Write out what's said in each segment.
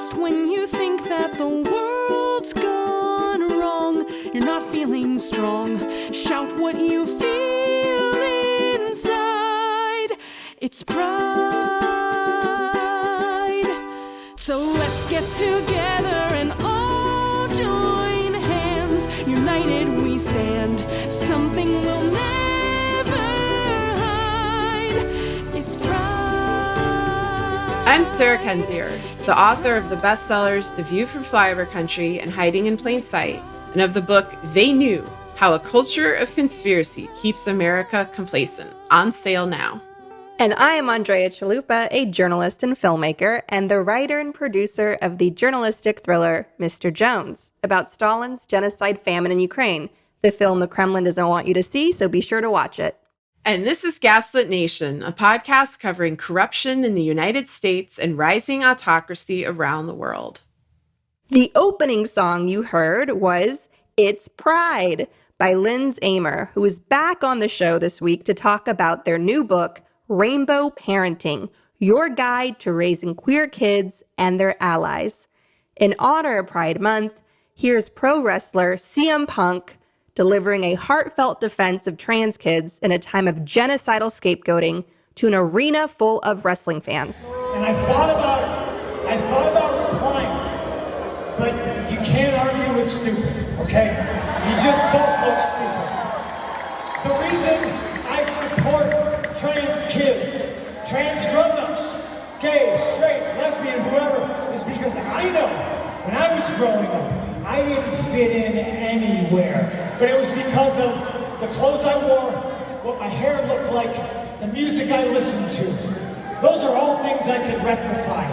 just when you think that the world's gone wrong, you're not feeling strong, shout what you feel inside. It's pride. So let's get together and all join hands. United we stand. Something we'll never hide. It's pride. I'm Sarah Kendzior, the author of the bestsellers The View from Flyover Country and Hiding in Plain Sight, and of the book They Knew, How a Culture of Conspiracy Keeps America Complacent, on sale now. And I am Andrea Chalupa, a journalist and filmmaker, and the writer and producer of the journalistic thriller Mr. Jones, about Stalin's genocide famine in Ukraine, the film the Kremlin doesn't want you to see, so be sure to watch it. And this is Gaslit Nation, a podcast covering corruption in the United States and rising autocracy around the world. The opening song you heard was It's Pride by Linds Amer, who is back on the show this week to talk about their new book, Rainbow Parenting, Your Guide to Raising Queer Kids and Their Allies. In honor of Pride Month, here's pro wrestler CM Punk delivering a heartfelt defense of trans kids in a time of genocidal scapegoating to an arena full of wrestling fans. And I thought about replying, but you can't argue with stupid, okay? You just both look stupid. The reason I support trans kids, trans grown-ups, gay, straight, lesbian, whoever, is because I know when I was growing up, I didn't fit in anywhere. But it was because of the clothes I wore, what my hair looked like, the music I listened to. Those are all things I could rectify.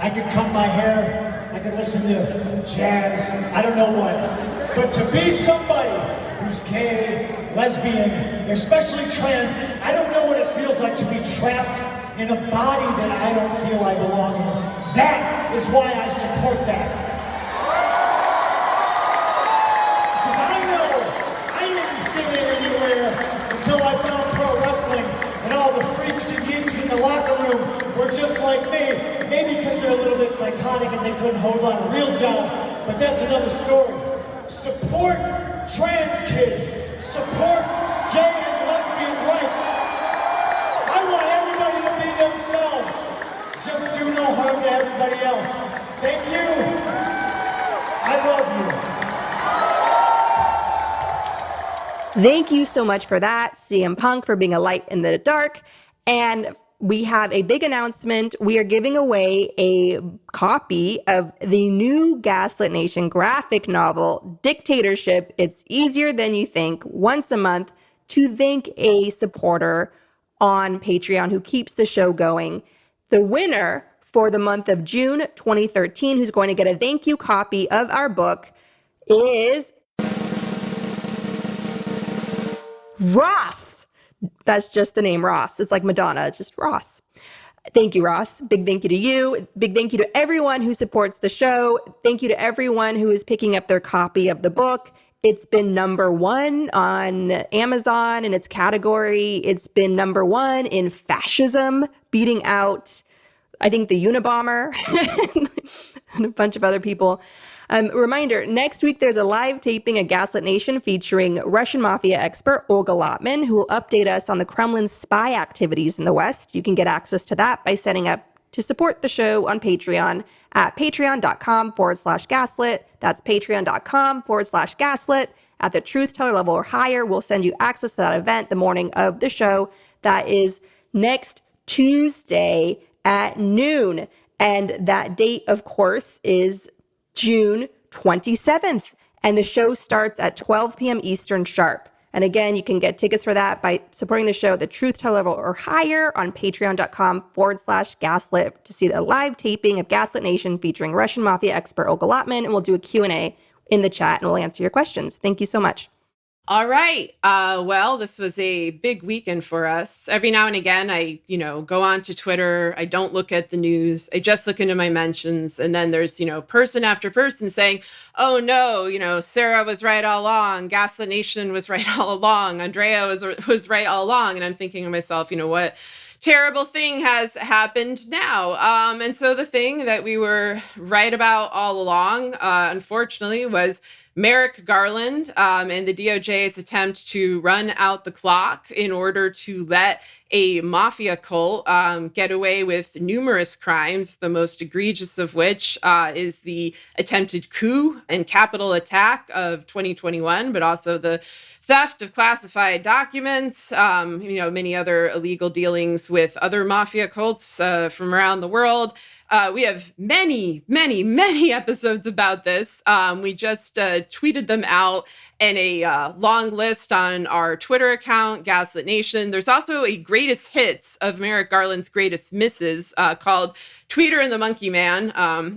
I could cut my hair, I could listen to jazz, I don't know what. But to be somebody who's gay, lesbian, especially trans, I don't know what it feels like to be trapped in a body that I don't feel I belong in. That is why I support that. Because I know I didn't fit in anywhere until I found pro wrestling, and all the freaks and geeks in the locker room were just like me. Maybe because they're a little bit psychotic and they couldn't hold on a real job, but that's another story. Support trans kids. Support gay and lesbian rights. I want everybody to be themselves. Just do no harm to everybody else. Thank you. I love you. Thank you so much for that, CM Punk, for being a light in the dark. And we have a big announcement. We are giving away a copy of the new Gaslit Nation graphic novel, Dictatorship. It's easier than you think, once a month, to thank a supporter on Patreon who keeps the show going. The winner for the month of June 2013, who's going to get a thank you copy of our book, is Ross. That's just the name, Ross. It's like Madonna, it's just Ross. Thank you, Ross. Big thank you to you. Big thank you to everyone who supports the show. Thank you to everyone who is picking up their copy of the book. It's been #1 on Amazon in its category. It's been #1 in fascism, beating out, I think, the Unabomber and a bunch of other people. Reminder, next week there's a live taping of Gaslit Nation featuring Russian mafia expert Olga Lotman, who will update us on the Kremlin's spy activities in the West. You can get access to that by setting up to support the show on Patreon at patreon.com/gaslit. That's patreon.com/gaslit. At the truth teller level or higher, we'll send you access to that event the morning of the show. That is next Tuesday at noon. And that date, of course, is June 27th. And the show starts at 12 p.m. Eastern sharp. And again, you can get tickets for that by supporting the show at the truth teller level or higher on patreon.com/gaslit to see the live taping of Gaslit Nation featuring Russian mafia expert Olga Lotman. And we'll do a Q&A in the chat and we'll answer your questions. Thank you so much. All right. Well, this was a big weekend for us. Every now and again, I, go on to Twitter. I don't look at the news. I just look into my mentions. And then there's, person after person saying, oh, no, Sarah was right all along. Gaslit Nation was right all along. Andrea was right all along. And I'm thinking to myself, what terrible thing has happened now. And so the thing that we were right about all along, unfortunately, was Merrick Garland and the DOJ's attempt to run out the clock in order to let a mafia cult get away with numerous crimes, the most egregious of which is the attempted coup and Capitol attack of 2021, but also the theft of classified documents, many other illegal dealings with other mafia cults from around the world. We have many, many, many episodes about this. We just tweeted them out in a long list on our Twitter account, Gaslit Nation. There's also a greatest hits of Merrick Garland's greatest misses called Tweeter and the Monkey Man.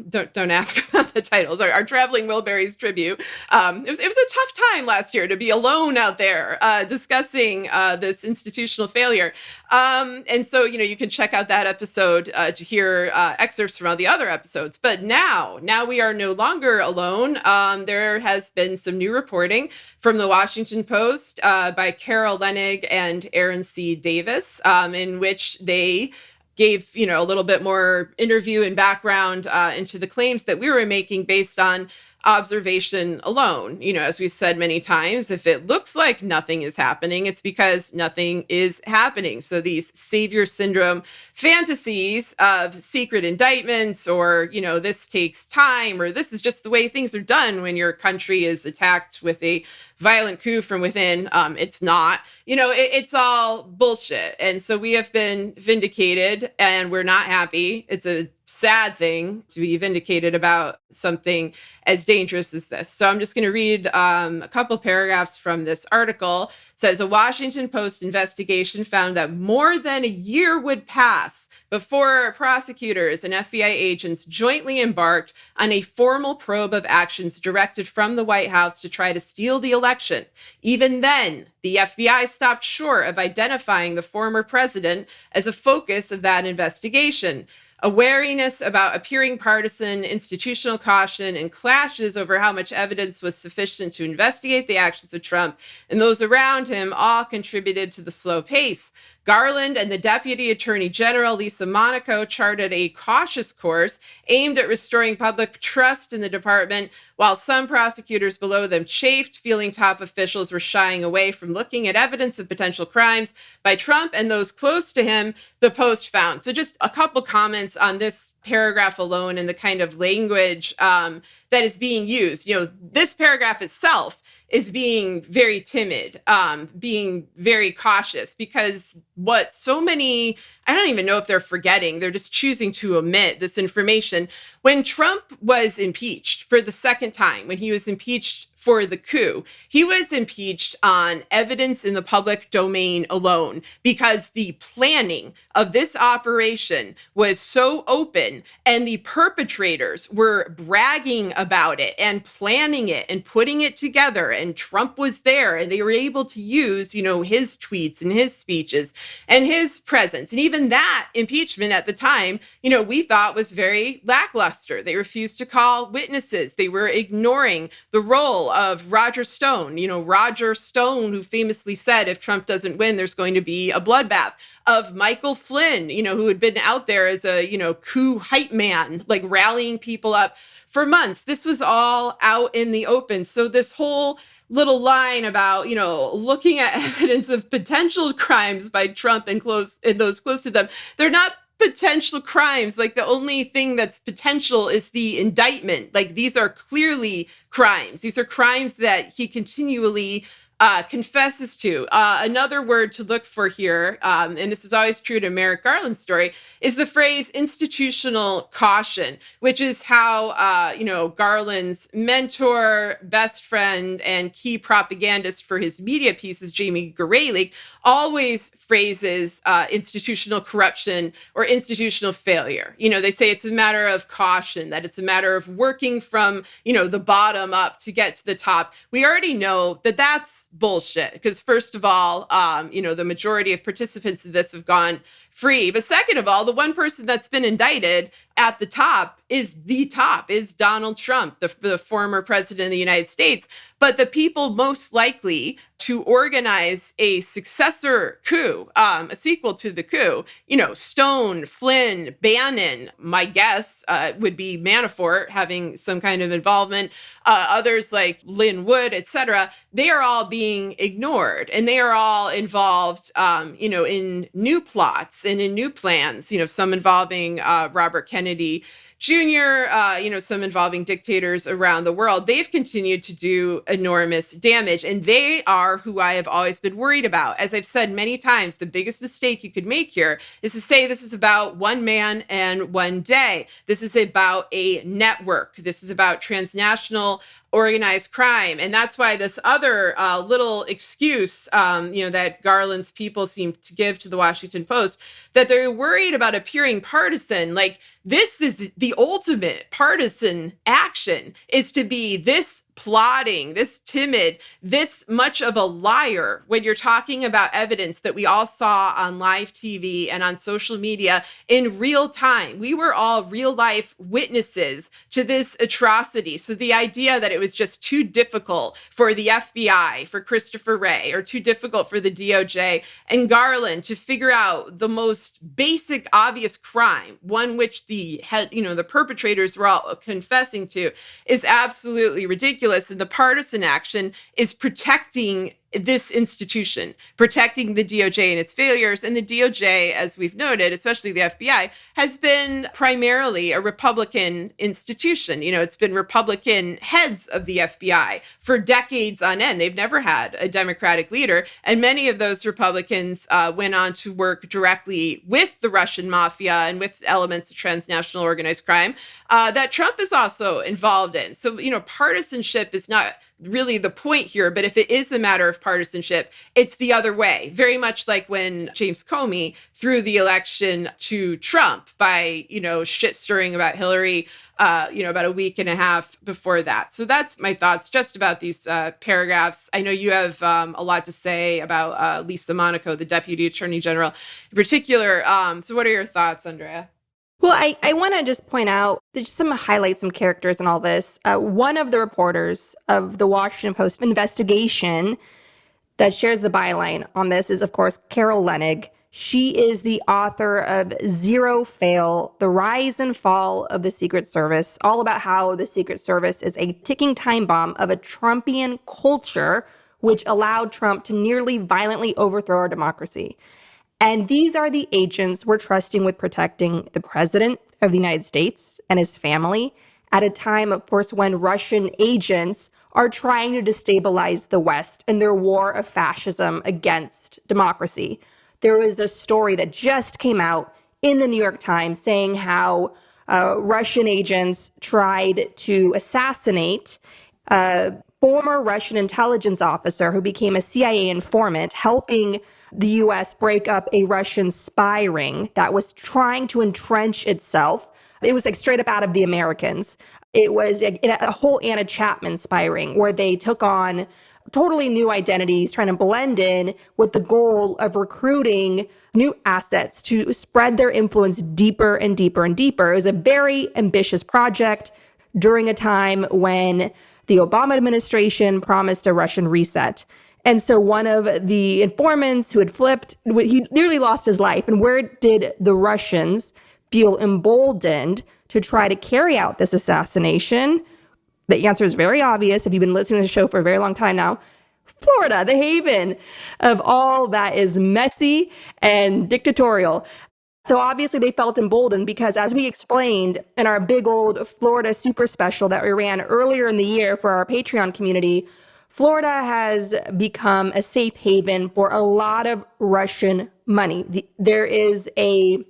Don't ask about the titles. Our Traveling Wilburys tribute. It was a tough time last year to be alone out there discussing this institutional failure. And so, you can check out that episode to hear excerpts from all the other episodes. But now we are no longer alone. There has been some new reporting from the Washington Post by Carol Leonnig and Aaron C. Davis, in which they gave, a little bit more interview and background into the claims that we were making based on observation alone. As we said many times, if it looks like nothing is happening, it's because nothing is happening. So these savior syndrome fantasies of secret indictments, or, this takes time, or this is just the way things are done when your country is attacked with a violent coup from within. It's not, it's all bullshit. And so we have been vindicated, and we're not happy. It's a sad thing to be vindicated about something as dangerous as this. So I'm just going to read a couple paragraphs from this article. It says, a Washington Post investigation found that more than a year would pass before prosecutors and FBI agents jointly embarked on a formal probe of actions directed from the White House to try to steal the election. Even then, the FBI stopped short of identifying the former president as a focus of that investigation. A wariness about appearing partisan, institutional caution, and clashes over how much evidence was sufficient to investigate the actions of Trump and those around him all contributed to the slow pace. Garland and the Deputy Attorney General, Lisa Monaco, charted a cautious course aimed at restoring public trust in the department, while some prosecutors below them chafed, feeling top officials were shying away from looking at evidence of potential crimes by Trump and those close to him, the Post found. So just a couple comments on this paragraph alone and the kind of language that is being used. This paragraph itself is being very timid, being very cautious, because what so many, I don't even know if they're forgetting, they're just choosing to omit this information. When Trump was impeached for the second time, when he was impeached for the coup, he was impeached on evidence in the public domain alone, because the planning of this operation was so open and the perpetrators were bragging about it and planning it and putting it together, and Trump was there, and they were able to use, his tweets and his speeches and his presence. And even that impeachment at the time, we thought was very lackluster. They refused to call witnesses. They were ignoring the role of Roger Stone, Roger Stone, who famously said, if Trump doesn't win, there's going to be a bloodbath. Of Michael Flynn, who had been out there as a, coup hype man, like rallying people up for months. This was all out in the open. So this whole little line about, looking at evidence of potential crimes by Trump and those close to them, they're not potential crimes. Like, the only thing that's potential is the indictment. Like, these are clearly crimes. These are crimes that he continually confesses to. Another word to look for here, and this is always true to Merrick Garland's story, is the phrase institutional caution, which is how, Garland's mentor, best friend, and key propagandist for his media pieces, Jamie Garelick, always phrases institutional corruption or institutional failure. They say it's a matter of caution, that it's a matter of working from, the bottom up to get to the top. We already know that that's bullshit, because first of all, the majority of participants in this have gone free. But second of all, the one person that's been indicted at the top is Donald Trump, the former president of the United States. But the people most likely to organize a successor coup, a sequel to the coup, Stone, Flynn, Bannon, my guess would be Manafort having some kind of involvement, others like Lynn Wood, et cetera, they are all being ignored, and they are all involved, in new plots and in new plans, some involving Robert Kennedy Jr., some involving dictators around the world. They've continued to do enormous damage, and they are who I have always been worried about. As I've said many times, the biggest mistake you could make here is to say this is about one man and one day. This is about a network. This is about transnational organized crime. And that's why this other little excuse, that Garland's people seem to give to the Washington Post, that they're worried about appearing partisan. Like, this is the ultimate partisan action, is to be this plotting, this timid, this much of a liar when you're talking about evidence that we all saw on live TV and on social media in real time. We were all real life witnesses to this atrocity. So the idea that it was just too difficult for the FBI, for Christopher Wray, or too difficult for the DOJ and Garland to figure out the most basic, obvious crime, one which the perpetrators were all confessing to, is absolutely ridiculous. And the partisan action is protecting this institution, protecting the DOJ and its failures. And the DOJ, as we've noted, especially the FBI, has been primarily a Republican institution. It's been Republican heads of the FBI for decades on end. They've never had a Democratic leader. And many of those Republicans went on to work directly with the Russian mafia and with elements of transnational organized crime that Trump is also involved in. So, partisanship is not really the point here, but if it is a matter of partisanship, it's the other way. Very much like when James Comey threw the election to Trump by, shit stirring about Hillary, about a week and a half before that. So that's my thoughts just about these paragraphs. I know you have a lot to say about Lisa Monaco, the Deputy Attorney General in particular. So what are your thoughts, Andrea? Well, I want to just point out, just highlight some characters in all this. One of the reporters of the Washington Post investigation that shares the byline on this is, of course, Carol Leonnig. She is the author of Zero Fail, The Rise and Fall of the Secret Service, all about how the Secret Service is a ticking time bomb of a Trumpian culture, which allowed Trump to nearly violently overthrow our democracy. And these are the agents we're trusting with protecting the president of the United States and his family at a time, of course, when Russian agents are trying to destabilize the West in their war of fascism against democracy. There was a story that just came out in the New York Times saying how Russian agents tried to assassinate former Russian intelligence officer who became a CIA informant, helping the U.S. break up a Russian spy ring that was trying to entrench itself. It was like straight up out of The Americans. It was a whole Anna Chapman spy ring where they took on totally new identities, trying to blend in with the goal of recruiting new assets to spread their influence deeper and deeper and deeper. It was a very ambitious project during a time when the Obama administration promised a Russian reset. And so one of the informants who had flipped, he nearly lost his life. And where did the Russians feel emboldened to try to carry out this assassination? The answer is very obvious if you've been listening to the show for a very long time now. Florida, the haven of all that is messy and dictatorial. So obviously they felt emboldened because, as we explained in our big old Florida super special that we ran earlier in the year for our Patreon community, Florida has become a safe haven for a lot of Russian money. There is a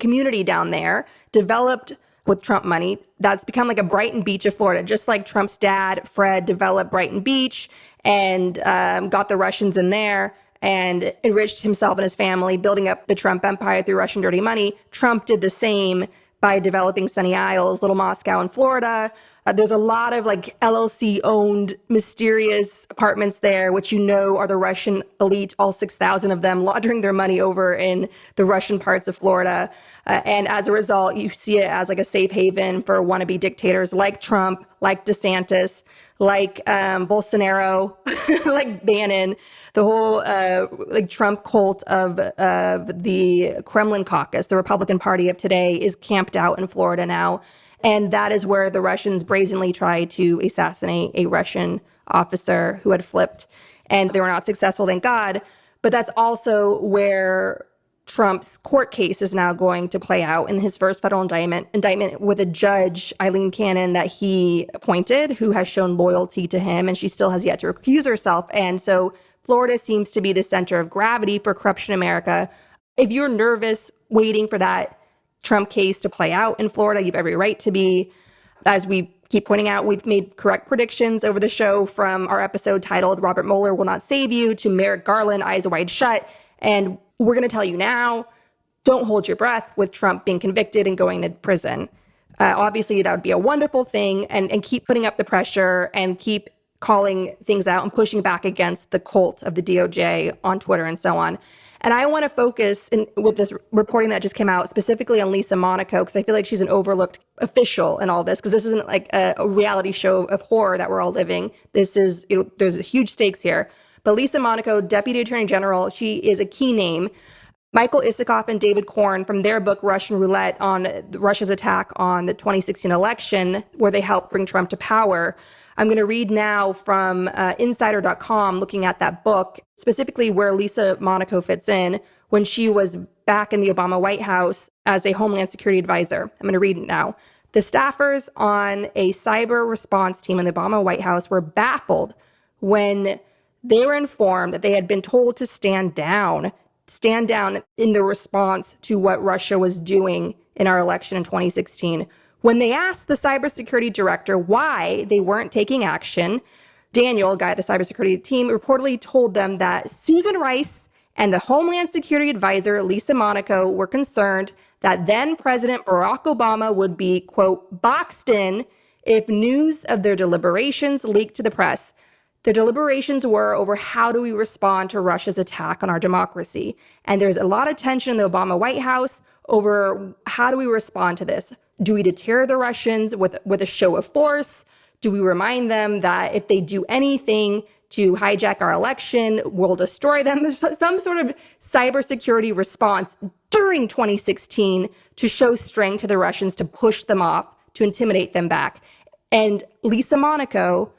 community down there developed with Trump money that's become like a Brighton Beach of Florida, just like Trump's dad, Fred, developed Brighton Beach and got the Russians in there and enriched himself and his family, building up the Trump empire through Russian dirty money. Trump did the same by developing Sunny Isles, Little Moscow in Florida, There's a lot of like LLC owned mysterious apartments there, which are the Russian elite, all 6,000 of them laundering their money over in the Russian parts of Florida. And as a result, you see it as like a safe haven for wannabe dictators like Trump, like DeSantis, like Bolsonaro, like Bannon, the whole like Trump cult of the Kremlin caucus, the Republican Party of today, is camped out in Florida now. And that is where the Russians brazenly tried to assassinate a Russian officer who had flipped. And they were not successful, thank God. But that's also where Trump's court case is now going to play out in his first federal indictment with a judge, Eileen Cannon, that he appointed, who has shown loyalty to him, and she still has yet to recuse herself. And so Florida seems to be the center of gravity for corruption in America. If you're nervous waiting for that Trump case to play out in Florida, you have every right to be. As we keep pointing out, we've made correct predictions over the show, from our episode titled Robert Mueller Will Not Save You to Merrick Garland, Eyes Wide Shut. And we're going to tell you now, don't hold your breath with Trump being convicted and going to prison. Obviously, that would be a wonderful thing, and keep putting up the pressure and keep calling things out and pushing back against the cult of the DOJ on Twitter and so on. And I want to focus with this reporting that just came out specifically on Lisa Monaco, because I feel like she's an overlooked official in all this, because this isn't like a reality show of horror that we're all living. This is, there's huge stakes here. But Lisa Monaco, Deputy Attorney General, she is a key name. Michael Isikoff and David Korn, from their book Russian Roulette on Russia's attack on the 2016 election, where they helped bring Trump to power. I'm going to read now from insider.com, looking at that book, specifically where Lisa Monaco fits in when she was back in the Obama White House as a Homeland Security advisor. I'm going to read it now. The staffers on a cyber response team in the Obama White House were baffled when they were informed that they had been told to stand down in the response to what Russia was doing in our election in 2016. When they asked the cybersecurity director why they weren't taking action, Daniel, a guy at the cybersecurity team, reportedly told them that Susan Rice and the Homeland Security advisor, Lisa Monaco, were concerned that then President Barack Obama would be, quote, boxed in if news of their deliberations leaked to the press. Their deliberations were over how do we respond to Russia's attack on our democracy. And there's a lot of tension in the Obama White House over how do we respond to this? Do we deter the Russians with a show of force? Do we remind them that if they do anything to hijack our election, we'll destroy them? There's some sort of cybersecurity response during 2016 to show strength to the Russians, to push them off, to intimidate them back. And Lisa Monaco,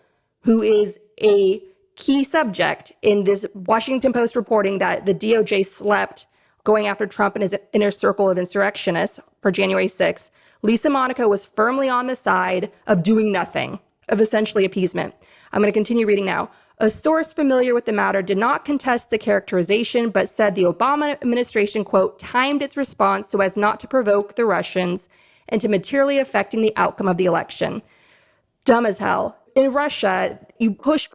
who is a key subject in this Washington Post reporting that the DOJ slept going after Trump and his inner circle of insurrectionists for January 6th, Lisa Monaco was firmly on the side of doing nothing, of essentially appeasement. I'm going to continue reading now. A source familiar with the matter did not contest the characterization, but said the Obama administration, quote, timed its response so as not to provoke the Russians into materially affecting the outcome of the election. Dumb as hell. In Russia, you push,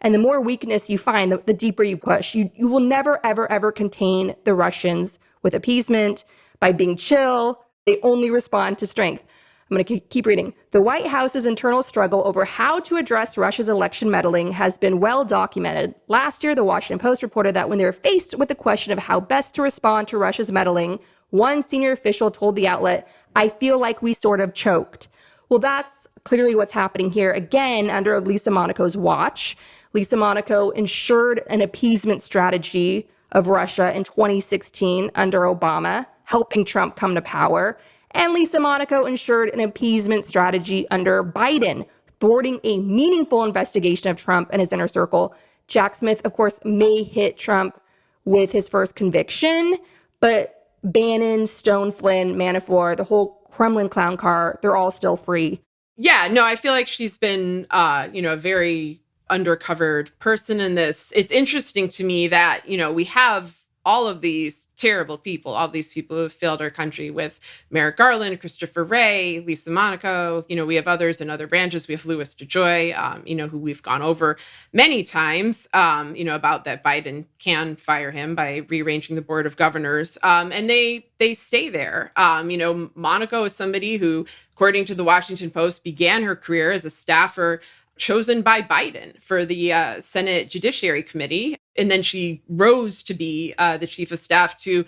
and the more weakness you find, the deeper you push. You will never, ever, ever contain the Russians with appeasement, by being chill. They only respond to strength. I'm going to keep reading. The White House's internal struggle over how to address Russia's election meddling has been well documented. Last year, the Washington Post reported that when they were faced with the question of how best to respond to Russia's meddling, one senior official told the outlet, I feel like we sort of choked. Well, that's clearly what's happening here. Again, under Lisa Monaco's watch, Lisa Monaco ensured an appeasement strategy of Russia in 2016 under Obama, helping Trump come to power. And Lisa Monaco ensured an appeasement strategy under Biden, thwarting a meaningful investigation of Trump and his inner circle. Jack Smith, of course, may hit Trump with his first conviction, but Bannon, Stone, Flynn, Manafort, the whole Kremlin clown car, they're all still free. Yeah, no, I feel like she's been, a very undercovered person in this. It's interesting to me that, we have all of these terrible people, all these people who have failed our country, with Merrick Garland, Christopher Wray, Lisa Monaco. We have others in other branches. We have Louis DeJoy, who we've gone over many times, about that Biden can fire him by rearranging the board of governors. And they stay there. Monaco is somebody who, according to the Washington Post, began her career as a staffer chosen by Biden for the Senate Judiciary Committee. And then she rose to be the chief of staff to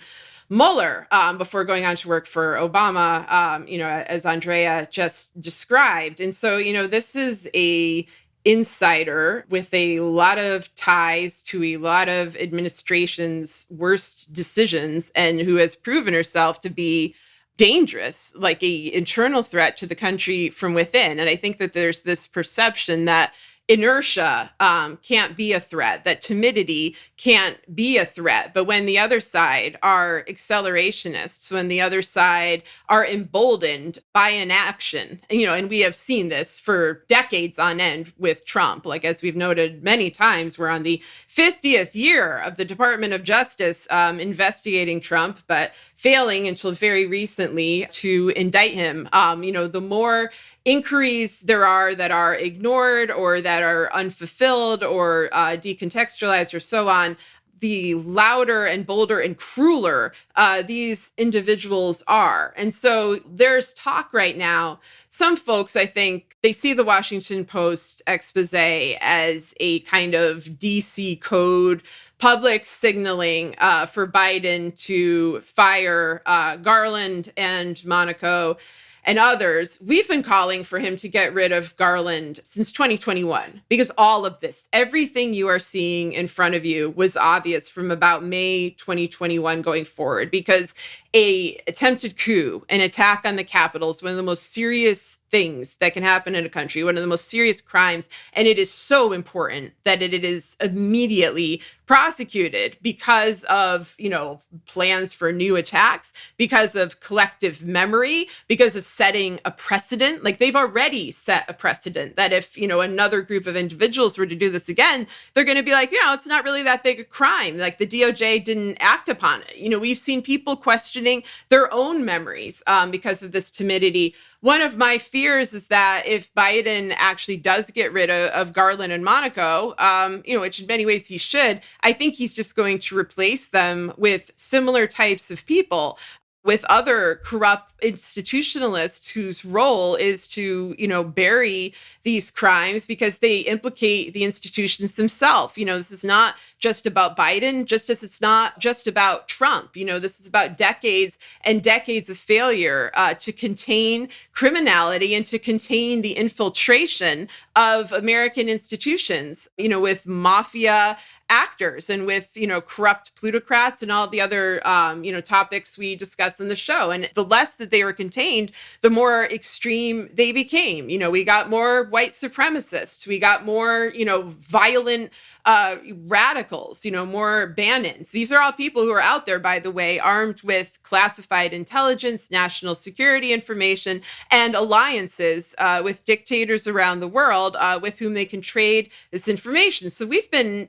Mueller before going on to work for Obama, as Andrea just described. And so, this is a insider with a lot of ties to a lot of administration's worst decisions, and who has proven herself to be dangerous, like a internal threat to the country from within. And I think that there's this perception that inertia can't be a threat, that timidity can't be a threat. But when the other side are accelerationists, when the other side are emboldened by inaction, and we have seen this for decades on end with Trump, like as we've noted many times, we're on the 50th year of the Department of Justice investigating Trump, but failing until very recently to indict him. The more inquiries there are that are ignored or that are unfulfilled or decontextualized or so on, the louder and bolder and crueler these individuals are. And so there's talk right now. Some folks, I think, they see the Washington Post expose as a kind of DC code public signaling for Biden to fire Garland and Monaco and others. We've been calling for him to get rid of Garland since 2021, because all of this, everything you are seeing in front of you, was obvious from about May 2021 going forward, because a attempted coup, an attack on the Capitol, is one of the most serious things that can happen in a country, one of the most serious crimes. And it is so important that it is immediately prosecuted because of, plans for new attacks, because of collective memory, because of setting a precedent. Like, they've already set a precedent that if, another group of individuals were to do this again, they're going to be like, it's not really that big a crime. Like, the DOJ didn't act upon it. We've seen people questioning their own memories because of this timidity. One of my fears is that if Biden actually does get rid of Garland and Monaco, which in many ways he should, I think he's just going to replace them with similar types of people, with other corrupt institutionalists whose role is to, bury these crimes because they implicate the institutions themselves. This is not just about Biden, just as it's not just about Trump. This is about decades and decades of failure to contain criminality and to contain the infiltration of American institutions, with mafia actors and with, corrupt plutocrats and all the other, topics we discussed in the show. And the less that they were contained, the more extreme they became. We got more white supremacists. We got more, violent radicals, more Bannons. These are all people who are out there, by the way, armed with classified intelligence, national security information, and alliances with dictators around the world with whom they can trade this information. So we've been,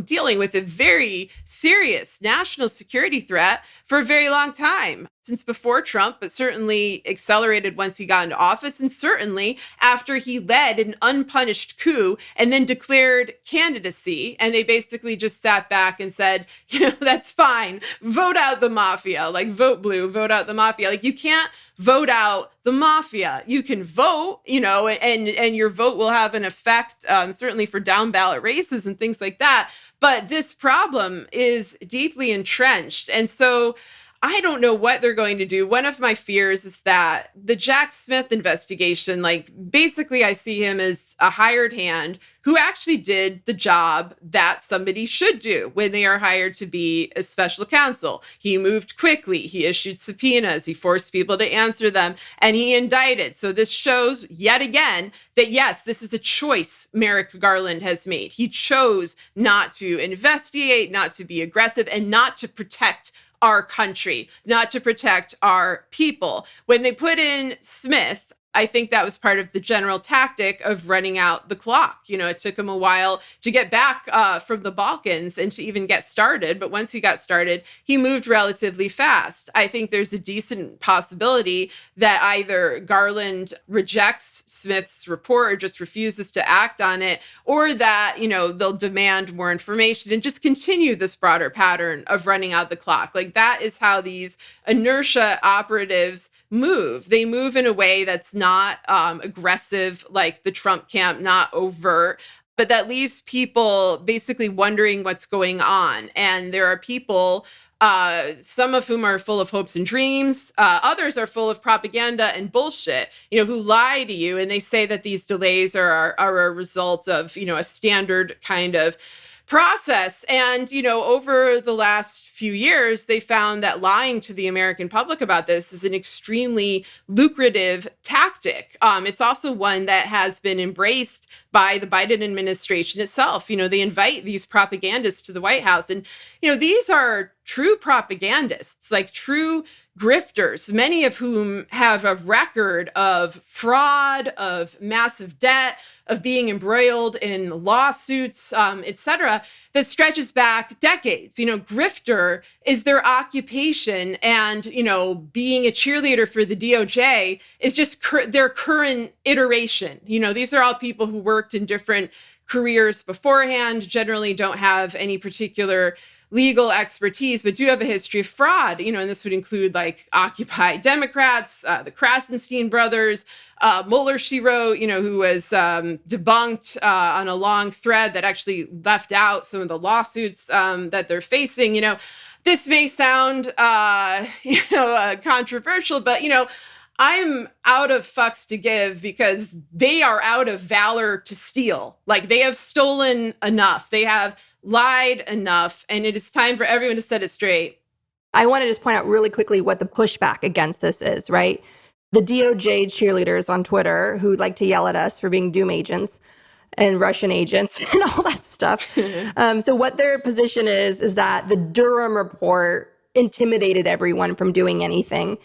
dealing with a very serious national security threat for a very long time, since before Trump, but certainly accelerated once he got into office, and certainly after he led an unpunished coup and then declared candidacy. And they basically just sat back and said, that's fine. Vote out the mafia, like vote blue, vote out the mafia. Like, you can't vote out the mafia. You can vote, and your vote will have an effect, certainly for down ballot races and things like that. But this problem is deeply entrenched. And so I don't know what they're going to do. One of my fears is that the Jack Smith investigation, basically I see him as a hired hand who actually did the job that somebody should do when they are hired to be a special counsel. He moved quickly. He issued subpoenas. He forced people to answer them, and he indicted. So this shows yet again that, yes, this is a choice Merrick Garland has made. He chose not to investigate, not to be aggressive, and not to protect our country, not to protect our people. When they put in Smith, I think that was part of the general tactic of running out the clock. It took him a while to get back from the Balkans and to even get started. But once he got started, he moved relatively fast. I think there's a decent possibility that either Garland rejects Smith's report or just refuses to act on it, or that, they'll demand more information and just continue this broader pattern of running out the clock. Like, that is how these inertia operatives move. They move in a way that's not aggressive, like the Trump camp, not overt, but that leaves people basically wondering what's going on. And there are people, some of whom are full of hopes and dreams. Others are full of propaganda and bullshit, who lie to you. And they say that these delays are a result of, a standard kind of process. And, over the last few years, they found that lying to the American public about this is an extremely lucrative tactic. It's also one that has been embraced by the Biden administration itself. They invite these propagandists to the White House. And, these are true propagandists, like true grifters, many of whom have a record of fraud, of massive debt, of being embroiled in lawsuits, etc., that stretches back decades. Grifter is their occupation, and, being a cheerleader for the DOJ is just their current iteration. These are all people who worked in different careers beforehand, generally don't have any particular legal expertise, but do have a history of fraud, and this would include like Occupy Democrats, the Krasenstein brothers, Mueller, she wrote, who was debunked on a long thread that actually left out some of the lawsuits that they're facing. This may sound, controversial, but, I'm out of fucks to give because they are out of valor to steal. Like, they have stolen enough. They have lied enough, and it is time for everyone to set it straight. I want to just point out really quickly what the pushback against this is, right? The DOJ cheerleaders on Twitter who like to yell at us for being doom agents and Russian agents and all that stuff. So what their position is that the Durham report intimidated everyone from doing anything.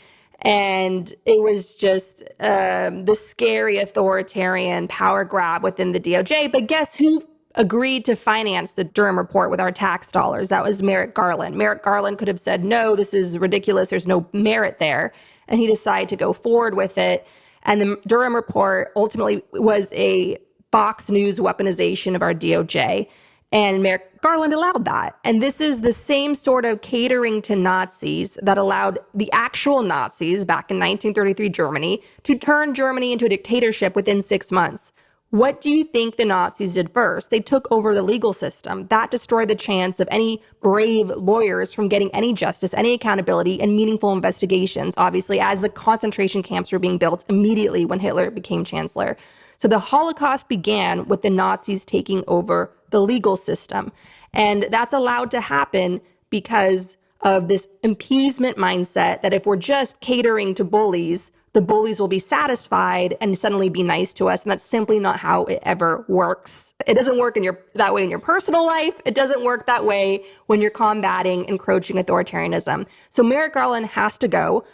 And it was just the scary authoritarian power grab within the DOJ. But guess who agreed to finance the Durham report with our tax dollars? That was Merrick Garland. Merrick Garland could have said, no, this is ridiculous. There's no merit there. And he decided to go forward with it. And the Durham report ultimately was a Fox News weaponization of our DOJ. And Merrick Garland allowed that. And this is the same sort of catering to Nazis that allowed the actual Nazis back in 1933 Germany to turn Germany into a dictatorship within 6 months. What do you think the Nazis did first? They took over the legal system. That destroyed the chance of any brave lawyers from getting any justice, any accountability, and meaningful investigations, obviously, as the concentration camps were being built immediately when Hitler became chancellor. So the Holocaust began with the Nazis taking over the legal system. And that's allowed to happen because of this appeasement mindset that if we're just catering to bullies, the bullies will be satisfied and suddenly be nice to us. And that's simply not how it ever works. It doesn't work that way in your personal life. It doesn't work that way when you're combating encroaching authoritarianism. So Merrick Garland has to go.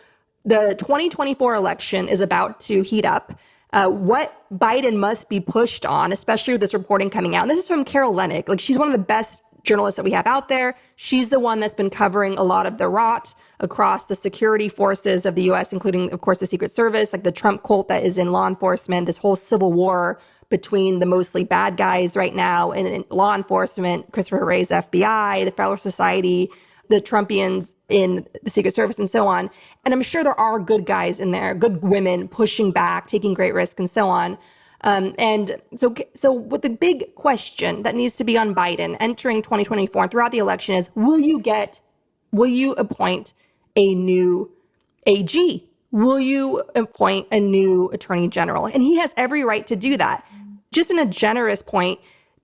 The 2024 election is about to heat up. What Biden must be pushed on, especially with this reporting coming out. And this is from Carol Lennick. Like, she's one of the best journalists that we have out there. She's the one that's been covering a lot of the rot across the security forces of the U.S., including, of course, the Secret Service, like the Trump cult that is in law enforcement, this whole civil war between the mostly bad guys right now in law enforcement, Christopher Wray's FBI, the Federalist Society, the Trumpians in the Secret Service, and so on. And I'm sure there are good guys in there, good women pushing back, taking great risks, and so on. And so what the big question that needs to be on Biden entering 2024 and throughout the election is, will you appoint a new AG? Will you appoint a new attorney general? And he has every right to do that. Just in a generous point,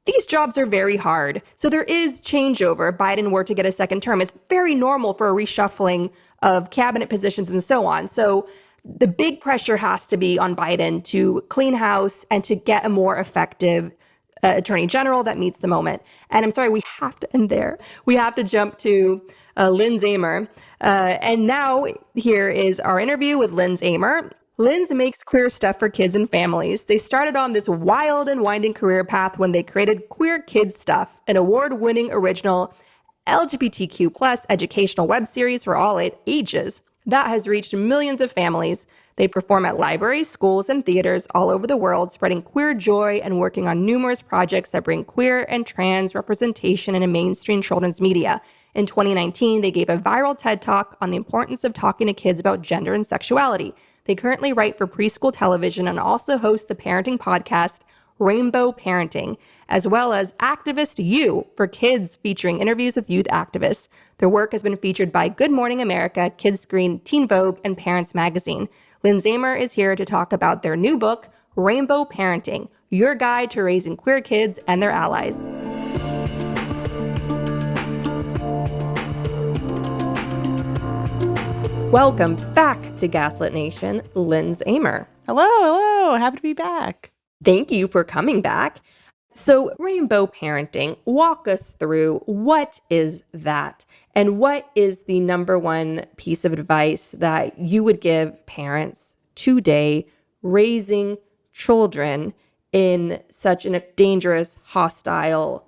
these jobs are very hard. So there is changeover if Biden were to get a second term. It's very normal for a reshuffling of cabinet positions and so on. So the big pressure has to be on Biden to clean house and to get a more effective attorney general that meets the moment. And I'm sorry, we have to end there. We have to jump to Linds Amer. And now here is our interview with Lindz Amer. Linds makes queer stuff for kids and families. They started on this wild and winding career path when they created Queer Kids Stuff, an award-winning original LGBTQ plus educational web series for all ages that has reached millions of families. They perform at libraries, schools, and theaters all over the world, spreading queer joy and working on numerous projects that bring queer and trans representation in mainstream children's media. In 2019, they gave a viral TED Talk on the importance of talking to kids about gender and sexuality. They currently write for preschool television and also host the parenting podcast Rainbow Parenting, as well as Activist You for kids, featuring interviews with youth activists. Their work has been featured by Good Morning America, Kids Screen, Teen Vogue, and Parents Magazine. Linds Amer is here to talk about their new book, Rainbow Parenting, your guide to raising queer kids and their allies. Welcome back to Gaslit Nation, Lindz Amer. Hello. Happy to be back. Thank you for coming back. So, rainbow parenting, walk us through what is that? And what is the number one piece of advice that you would give parents today raising children in such a dangerous, hostile,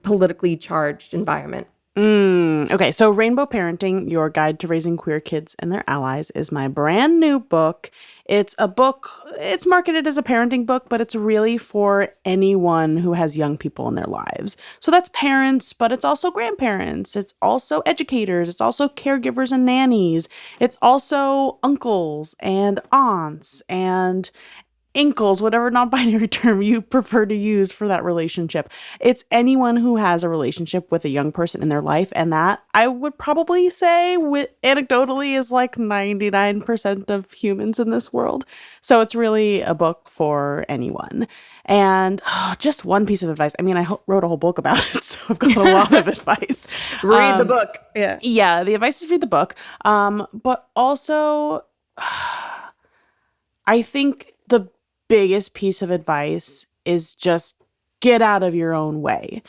politically charged environment? Okay, so Rainbow Parenting, Your Guide to Raising Queer Kids and Their Allies is my brand new book. It's a book, it's marketed as a parenting book, but it's really for anyone who has young people in their lives. So that's parents, but it's also grandparents. It's also educators. It's also caregivers and nannies. It's also uncles and aunts and inkles, whatever non-binary term you prefer to use for that relationship. It's anyone who has a relationship with a young person in their life, and that I would probably say anecdotally is like 99% of humans in this world. So it's really a book for anyone. And just one piece of advice. I mean, I wrote a whole book about it, so I've got a lot of advice. Read the book. Yeah, the advice is read the book. But also, I think the biggest piece of advice is just get out of your own way.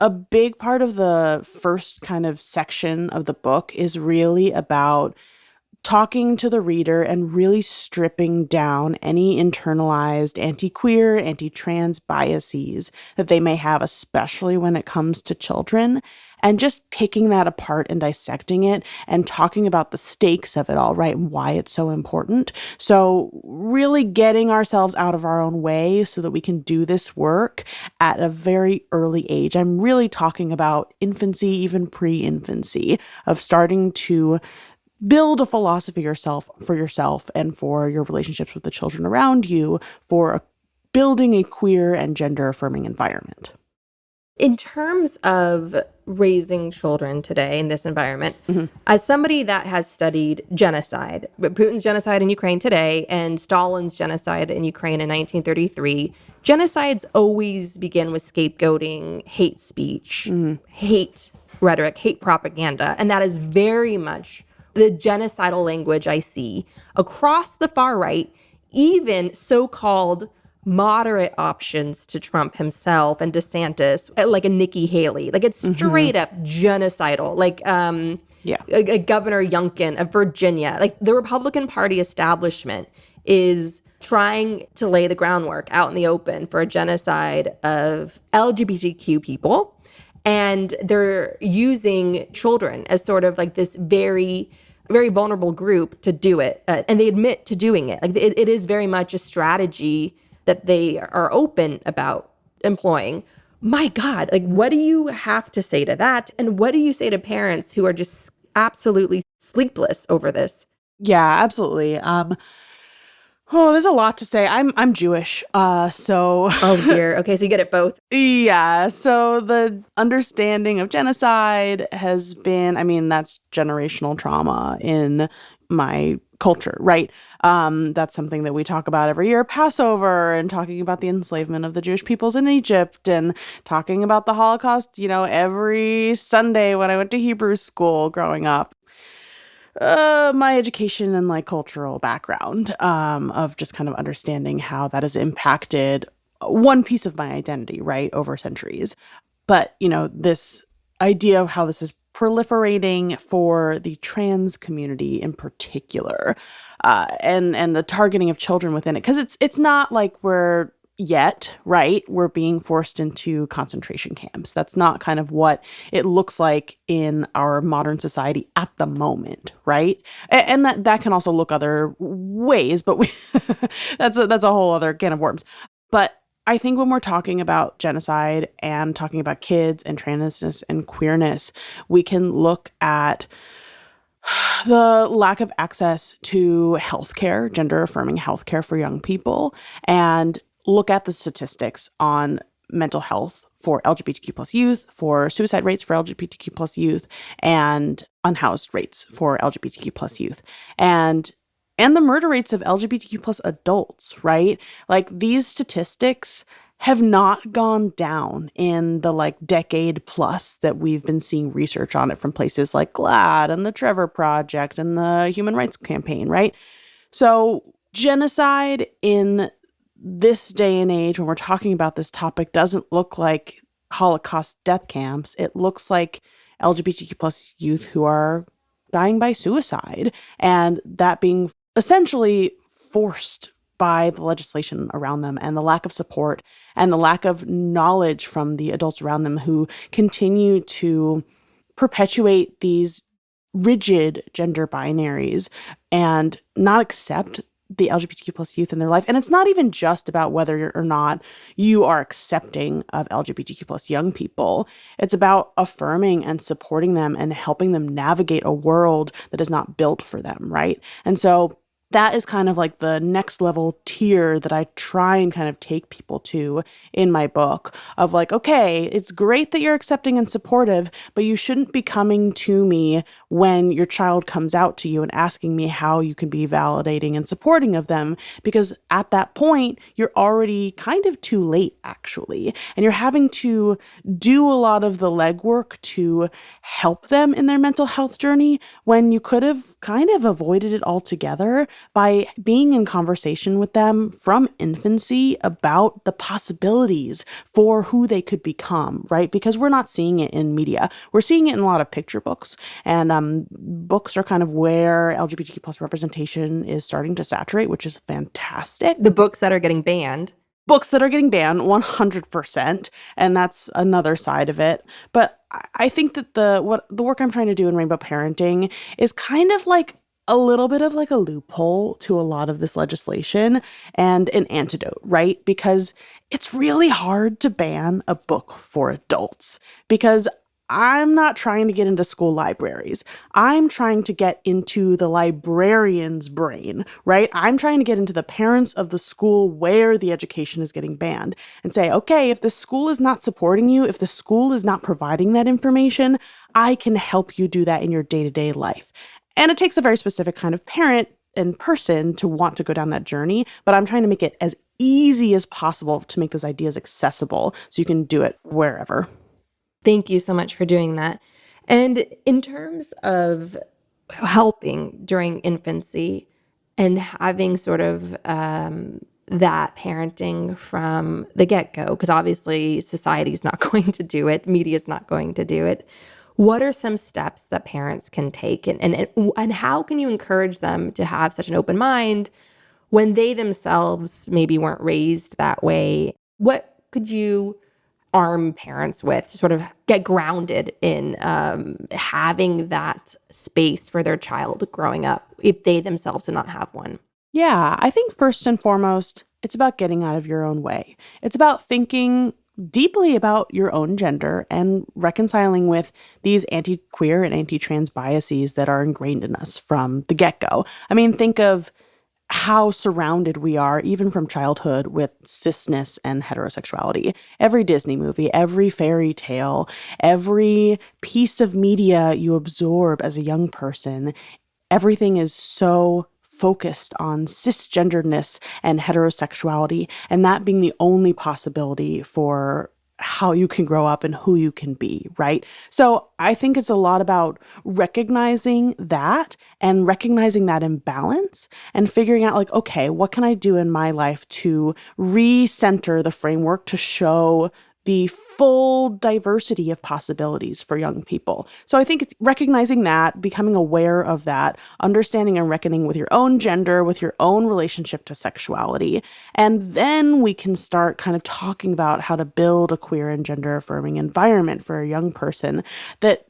A big part of the first kind of section of the book is really about talking to the reader and really stripping down any internalized anti-queer, anti-trans biases that they may have, especially when it comes to children, and just picking that apart and dissecting it and talking about the stakes of it all, right, and why it's so important. So really getting ourselves out of our own way so that we can do this work at a very early age. I'm really talking about infancy, even pre-infancy, of starting to build a philosophy for yourself and for your relationships with the children around you for building a queer and gender-affirming environment. In terms of raising children today in this environment, as somebody that has studied genocide, Putin's genocide in Ukraine today and Stalin's genocide in Ukraine in 1933, genocides always begin with scapegoating, hate speech, hate rhetoric, hate propaganda. And that is very much the genocidal language I see across the far right, even so-called moderate options to Trump himself and DeSantis, like a Nikki Haley. Like it's straight up genocidal. Like a Governor Youngkin of Virginia. Like the Republican Party establishment is trying to lay the groundwork out in the open for a genocide of LGBTQ people. And they're using children as sort of like this very vulnerable group to do it. And they admit to doing it. Like it is very much a strategy that they are open about employing. My God, like what do you have to say to that? And what do you say to parents who are just absolutely sleepless over this? Yeah, absolutely. There's a lot to say. I'm Jewish, so Oh dear. Okay, so you get it both. Yeah, so the understanding of genocide has been, I mean, that's generational trauma in my culture, right? That's something that we talk about every year, Passover, and talking about the enslavement of the Jewish peoples in Egypt, and talking about the Holocaust, every Sunday when I went to Hebrew school growing up. My education and like cultural background of just kind of understanding how that has impacted one piece of my identity, right, over centuries. But, this idea of how this has proliferating for the trans community in particular, and the targeting of children within it. Because it's not like we're being forced into concentration camps. That's not kind of what it looks like in our modern society at the moment, right? And that can also look other ways, but that's a whole other can of worms. But I think when we're talking about genocide and talking about kids and transness and queerness, we can look at the lack of access to healthcare, gender affirming healthcare for young people, and look at the statistics on mental health for LGBTQ plus youth, for suicide rates for LGBTQ plus youth, and unhoused rates for LGBTQ plus youth. And the murder rates of LGBTQ plus adults, right? Like, these statistics have not gone down in the decade plus that we've been seeing research on it from places like GLAAD and the Trevor Project and the Human Rights Campaign, right? So genocide in this day and age, when we're talking about this topic, doesn't look like Holocaust death camps. It looks like LGBTQ plus youth who are dying by suicide, and that being essentially forced by the legislation around them, and the lack of support and the lack of knowledge from the adults around them who continue to perpetuate these rigid gender binaries and not accept the LGBTQ plus youth in their life. And it's not even just about whether or not you are accepting of LGBTQ plus young people. It's about affirming and supporting them and helping them navigate a world that is not built for them, right? And so that is kind of like the next level tier that I try and kind of take people to in my book of like, okay, it's great that you're accepting and supportive, but you shouldn't be coming to me when your child comes out to you and asking me how you can be validating and supporting of them, because at that point, you're already kind of too late, actually. And you're having to do a lot of the legwork to help them in their mental health journey when you could have kind of avoided it altogether by being in conversation with them from infancy about the possibilities for who they could become, right? Because we're not seeing it in media. We're seeing it in a lot of picture books, and books are kind of where LGBTQ plus representation is starting to saturate, which is fantastic. The books that are getting banned. Books that are getting banned, 100%, and that's another side of it. But I think that the work I'm trying to do in rainbow parenting is kind of like a little bit of like a loophole to a lot of this legislation and an antidote, right? Because it's really hard to ban a book for adults, because I'm not trying to get into school libraries. I'm trying to get into the librarian's brain, right? I'm trying to get into the parents of the school where the education is getting banned and say, okay, if the school is not supporting you, if the school is not providing that information, I can help you do that in your day-to-day life. And it takes a very specific kind of parent and person to want to go down that journey, but I'm trying to make it as easy as possible to make those ideas accessible so you can do it wherever. Thank you so much for doing that. And in terms of helping during infancy and having sort of that parenting from the get-go, because obviously society's not going to do it, media's not going to do it, what are some steps that parents can take, and how can you encourage them to have such an open mind when they themselves maybe weren't raised that way? What could you arm parents with to sort of get grounded in having that space for their child growing up if they themselves did not have one? Yeah, I think first and foremost, it's about getting out of your own way. It's about thinking deeply about your own gender and reconciling with these anti-queer and anti-trans biases that are ingrained in us from the get-go. I mean, think of how surrounded we are, even from childhood, with cisness and heterosexuality. Every Disney movie, every fairy tale, every piece of media you absorb as a young person, everything is so focused on cisgenderedness and heterosexuality, and that being the only possibility for how you can grow up and who you can be, right? So I think it's a lot about recognizing that and recognizing that imbalance and figuring out like, okay, what can I do in my life to recenter the framework to show the full diversity of possibilities for young people. So I think it's recognizing that, becoming aware of that, understanding and reckoning with your own gender, with your own relationship to sexuality. And then we can start kind of talking about how to build a queer and gender affirming environment for a young person that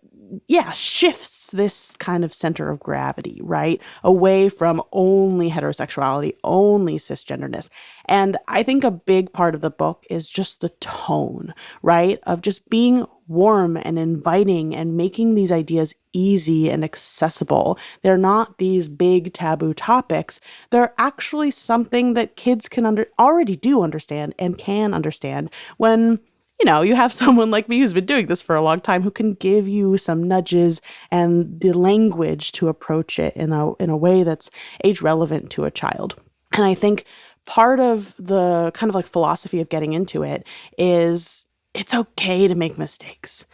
shifts this kind of center of gravity, right? Away from only heterosexuality, only cisgenderness. And I think a big part of the book is just the tone, right? Of just being warm and inviting and making these ideas easy and accessible. They're not these big taboo topics. They're actually something that kids can already do understand and can understand when you have someone like me who's been doing this for a long time who can give you some nudges and the language to approach it in a way that's age relevant to a child. And I think part of the kind of like philosophy of getting into it is it's okay to make mistakes.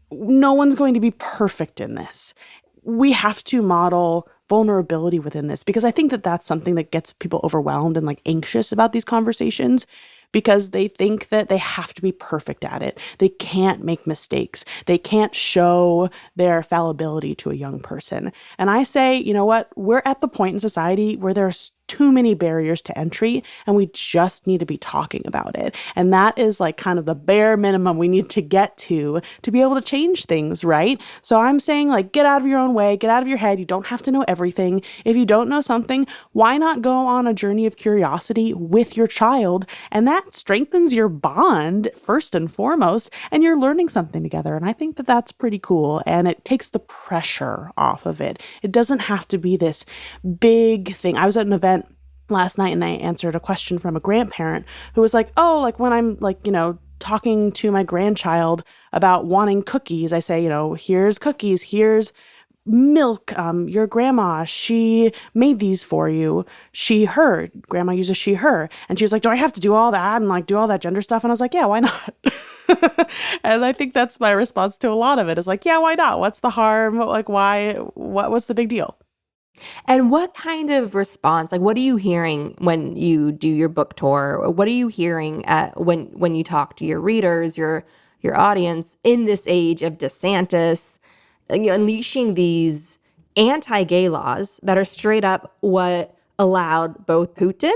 No one's going to be perfect in this. We have to model vulnerability within this because I think that that's something that gets people overwhelmed and like anxious about these conversations, because they think that they have to be perfect at it. They can't make mistakes. They can't show their fallibility to a young person. And I say, you know what? We're at the point in society where there's too many barriers to entry, and we just need to be talking about it. And that is like kind of the bare minimum we need to get to be able to change things, right? So I'm saying, like, get out of your own way, get out of your head. You don't have to know everything. If you don't know something, why not go on a journey of curiosity with your child? And that strengthens your bond first and foremost, and you're learning something together. And I think that that's pretty cool, and it takes the pressure off of it. It doesn't have to be this big thing. I was at an event last night and I answered a question from a grandparent who was like, oh, like when I'm like, talking to my grandchild about wanting cookies, I say, here's cookies, here's milk. Your grandma, she made these for you. Her. Grandma uses she, her. And she was like, do I have to do all that and like do all that gender stuff? And I was like, yeah, why not? And I think that's my response to a lot of it is like, yeah, why not? What's the harm? Like, why? What's the big deal? And what kind of response, like what are you hearing when you do your book tour? What are you hearing when you talk to your readers, your audience in this age of DeSantis, unleashing these anti-gay laws that are straight up what allowed both Putin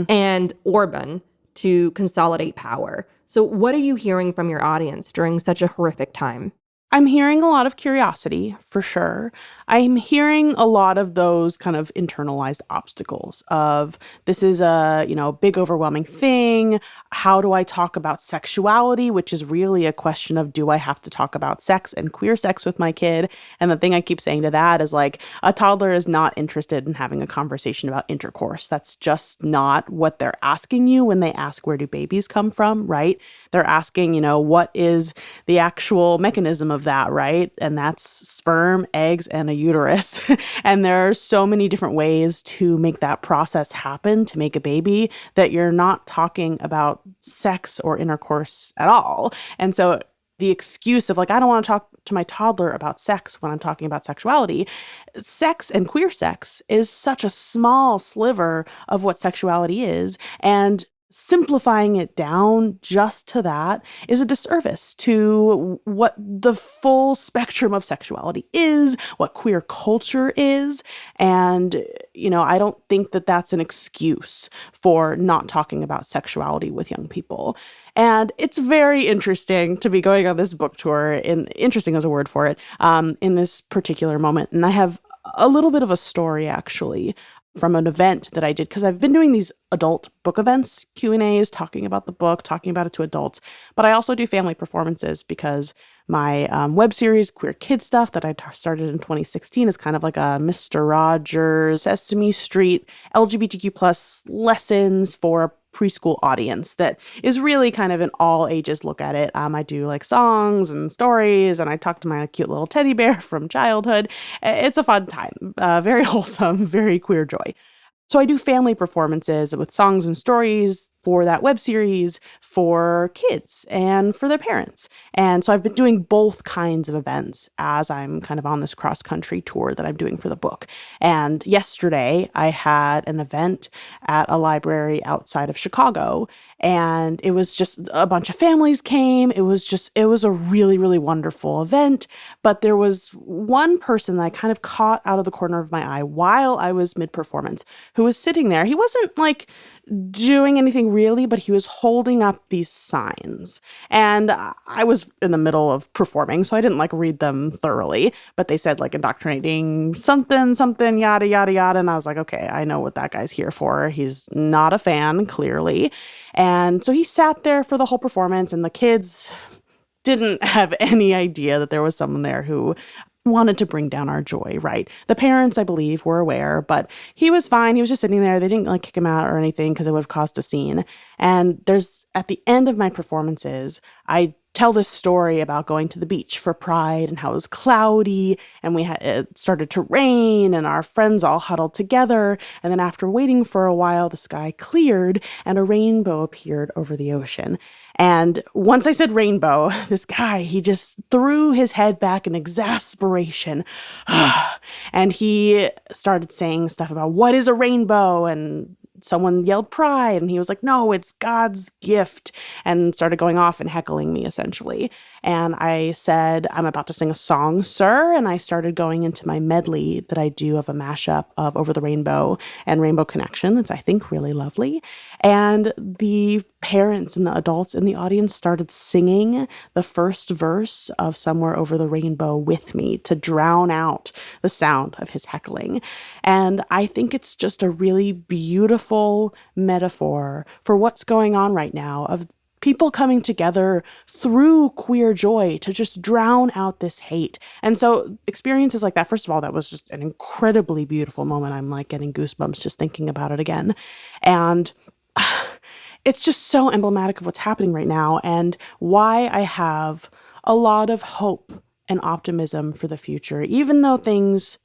and Orban to consolidate power? So what are you hearing from your audience during such a horrific time? I'm hearing a lot of curiosity, for sure. I'm hearing a lot of those kind of internalized obstacles of this is a, big overwhelming thing. How do I talk about sexuality, which is really a question of, do I have to talk about sex and queer sex with my kid? And the thing I keep saying to that is like, a toddler is not interested in having a conversation about intercourse. That's just not what they're asking you when they ask, where do babies come from, right? They're asking, what is the actual mechanism of that, right? And that's sperm, eggs, and a uterus. And there are so many different ways to make that process happen, to make a baby, that you're not talking about sex or intercourse at all. And so the excuse of like, I don't want to talk to my toddler about sex when I'm talking about sexuality. Sex and queer sex is such a small sliver of what sexuality is. And simplifying it down just to that is a disservice to what the full spectrum of sexuality is, what queer culture is. And, I don't think that that's an excuse for not talking about sexuality with young people. And it's very interesting to be going on this book tour, interesting is a word for it, in this particular moment. And I have a little bit of a story, actually, from an event that I did, because I've been doing these adult book events, Q&As, talking about the book, talking about it to adults. But I also do family performances because my web series, Queer Kid Stuff, that I started in 2016 is kind of like a Mr. Rogers, Sesame Street, LGBTQ plus lessons for a preschool audience that is really kind of an all ages look at it. I do like songs and stories, and I talk to my cute little teddy bear from childhood. It's a fun time, very wholesome, very queer joy. So I do family performances with songs and stories for that web series for kids and for their parents. And so I've been doing both kinds of events as I'm kind of on this cross-country tour that I'm doing for the book. And yesterday I had an event at a library outside of Chicago, and it was just a bunch of families came. It was a really, really wonderful event. But there was one person that I kind of caught out of the corner of my eye while I was mid-performance who was sitting there. He wasn't like doing anything really, but he was holding up these signs. And I was in the middle of performing, so I didn't like read them thoroughly, but they said like indoctrinating something, something, yada, yada, yada. And I was like, okay, I know what that guy's here for. He's not a fan, clearly. And so he sat there for the whole performance, and the kids didn't have any idea that there was someone there who wanted to bring down our joy, right? The parents, I believe, were aware, but he was fine. He was just sitting there. They didn't like kick him out or anything because it would have caused a scene. And at the end of my performances, I tell this story about going to the beach for Pride and how it was cloudy and it started to rain and our friends all huddled together. And then after waiting for a while, the sky cleared and a rainbow appeared over the ocean. And once I said rainbow, this guy, he just threw his head back in exasperation. And he started saying stuff about what is a rainbow, and someone yelled pride, and he was like, no, it's God's gift, and started going off and heckling me essentially. And I said, I'm about to sing a song, sir. And I started going into my medley that I do of a mashup of Over the Rainbow and Rainbow Connection. That's, I think, really lovely. And the parents and the adults in the audience started singing the first verse of Somewhere Over the Rainbow with me to drown out the sound of his heckling. And I think it's just a really beautiful metaphor for what's going on right now, of people coming together through queer joy to just drown out this hate. And so experiences like that, first of all, that was just an incredibly beautiful moment. I'm like getting goosebumps just thinking about it again. And it's just so emblematic of what's happening right now and why I have a lot of hope and optimism for the future, even though things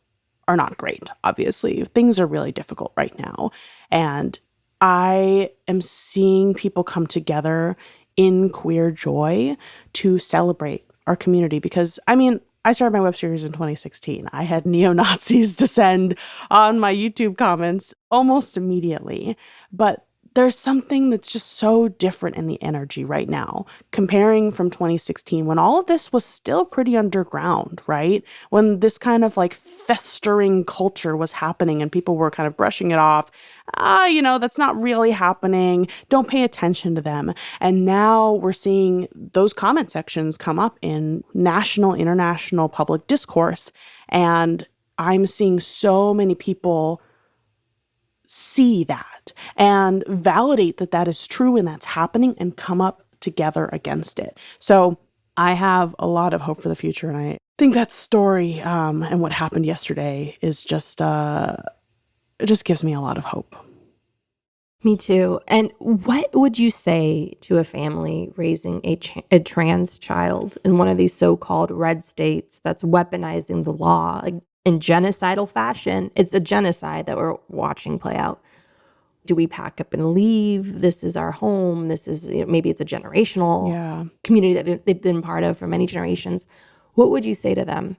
are not great, obviously. Things are really difficult right now. And I am seeing people come together in queer joy to celebrate our community. Because, I mean, I started my web series in 2016. I had neo-Nazis descend on my YouTube comments almost immediately. But there's something that's just so different in the energy right now, comparing from 2016 when all of this was still pretty underground, right? When this kind of like festering culture was happening and people were kind of brushing it off. That's not really happening. Don't pay attention to them. And now we're seeing those comment sections come up in national, international public discourse. And I'm seeing so many people see that and validate that that is true and that's happening and come up together against it. So I have a lot of hope for the future. And I think that story and what happened yesterday is just, it just gives me a lot of hope. Me too. And what would you say to a family raising a trans child in one of these so-called red states that's weaponizing the law in genocidal fashion? It's a genocide that we're watching play out. Do we pack up and leave? This is our home. This is, maybe it's a generational community that they've been part of for many generations. What would you say to them?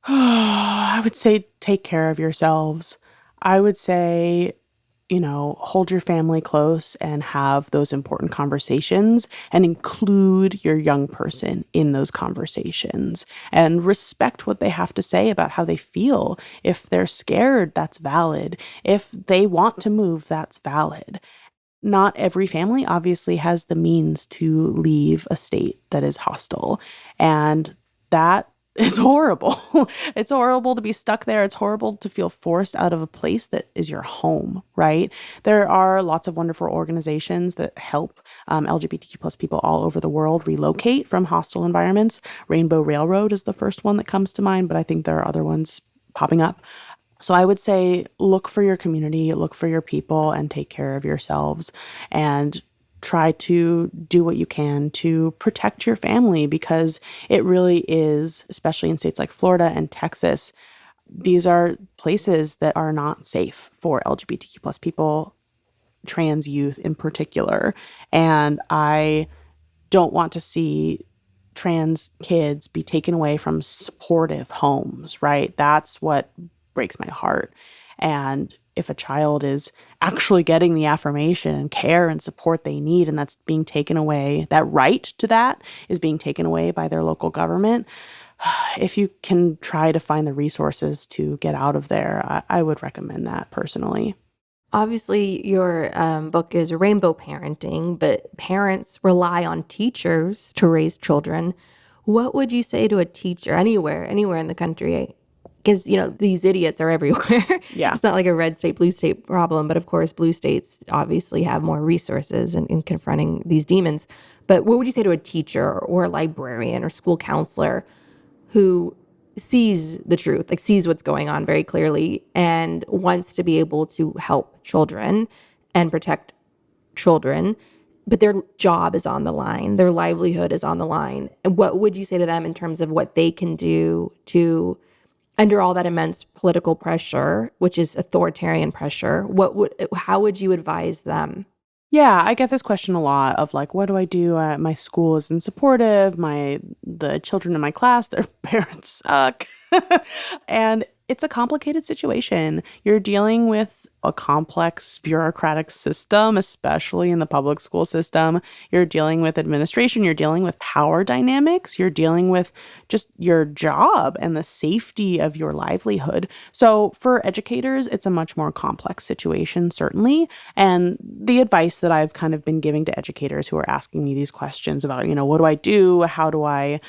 I would say take care of yourselves. I would say, hold your family close and have those important conversations and include your young person in those conversations and respect what they have to say about how they feel. If they're scared, that's valid. If they want to move, that's valid. Not every family obviously has the means to leave a state that is hostile, and that is horrible. It's horrible to be stuck there. It's horrible to feel forced out of a place that is your home, right? There are lots of wonderful organizations that help LGBTQ plus people all over the world relocate from hostile environments. Rainbow Railroad is the first one that comes to mind, but I think there are other ones popping up. So I would say look for your community, look for your people, and take care of yourselves, and try to do what you can to protect your family, because it really is, especially in states like Florida and Texas, these are places that are not safe for LGBTQ plus people trans youth in particular. And I don't want to see trans kids be taken away from supportive homes, right? That's what breaks my heart. And if a child is actually getting the affirmation and care and support they need, and that's being taken away, that right to that is being taken away by their local government, if you can try to find the resources to get out of there, I would recommend that personally. Obviously, your book is rainbow parenting, but parents rely on teachers to raise children. What would you say to a teacher anywhere in the country? Because, these idiots are everywhere. Yeah. It's not like a red state, blue state problem, but of course, blue states obviously have more resources in confronting these demons. But what would you say to a teacher or a librarian or school counselor who sees the truth, like sees what's going on very clearly and wants to be able to help children and protect children, but their job is on the line, their livelihood is on the line? And what would you say to them in terms of what they can do to, under all that immense political pressure, which is authoritarian pressure, how would you advise them? Yeah, I get this question a lot of like, what do I do? My school isn't supportive. The children in my class, their parents suck. And it's a complicated situation. You're dealing with a complex bureaucratic system, especially in the public school system. You're dealing with administration. You're dealing with power dynamics. You're dealing with just your job and the safety of your livelihood. So for educators, it's a much more complex situation, certainly. And the advice that I've kind of been giving to educators who are asking me these questions about, what do I do? How do I